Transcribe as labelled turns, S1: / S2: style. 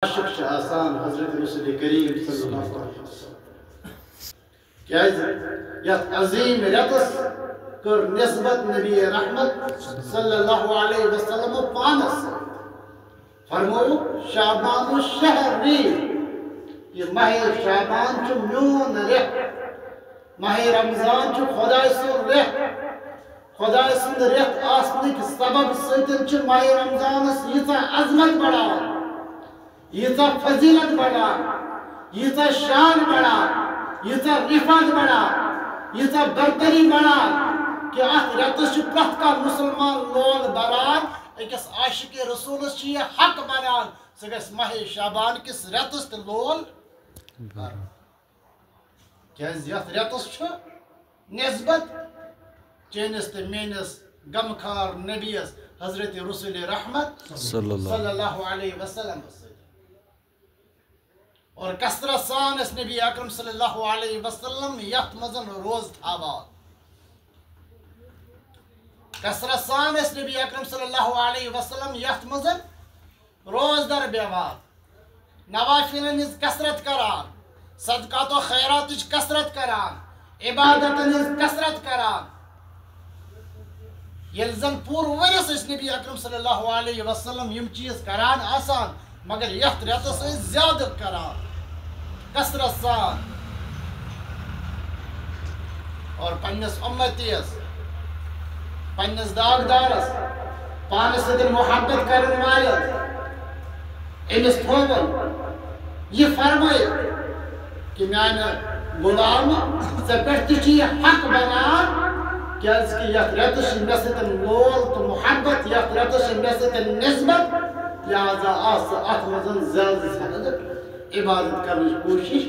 S1: عاشق آسان حضرت رسول کریم صلی اللہ علیہ وسلم کیا عظیم رتس کر نسبت نبی رحمت صلی اللہ علیہ وسلم پانس فرمو شعبان الشہر یہ ماہ شعبان چو میون رہ ماہ رمضان چو خدای سن رہ خدای سن رہ آسنک سبب سیتن چو ماہ رمضان یتا عظمت بڑا یتا فضیلت بڑا یتا شان بڑا یتا رفعت بڑا یتا برتری بڑا کہ ات رتس پرت کا مسلمان لول بران اکس عاشق رسول یہ حق بنان سہ گژھِ ماہ شعبان کس رتس تہ لول کیاز یتھ رتس نسبت چینس تہ میانس غمخار نبیس حضرت رسول رحمت صلی اللہ علیہ وسلم اور کثرت سان اس نبی اکرم صلی اللہ علیہ وسلم یتھ مزن روز تھاوان کثرت سان اس نبی اکرم صلی اللہ علیہ وسلم یتھ مزن روز در بیوان نوافلن ہز کثرت کران صدقات و خیرات کثرت کران عبادتن ہز کثرت کران یل زن پور ورس اس نبی اکرم صلی اللہ علیہ وسلم یم چیز کران آسان مگر یتھ رتس زیادہ کران کثرت سان اور پنس امتیس پنس داغدارس پانس سدر محبت کرن والس امس تھوون یہ فرمائے کہ میانہ غلام ژے پٮ۪ٹھ تہِ چھُ یہ حق بنان کیاز کہ یتھ رتس چھِ مےٚ سۭتۍ لول تہٕ محبت یتھ رتس چھِ مےٚ سۭتۍ نسبت لہذا آس اتھ منٛز زیادٕ زیادٕ عبادت کرنٕچ کوشش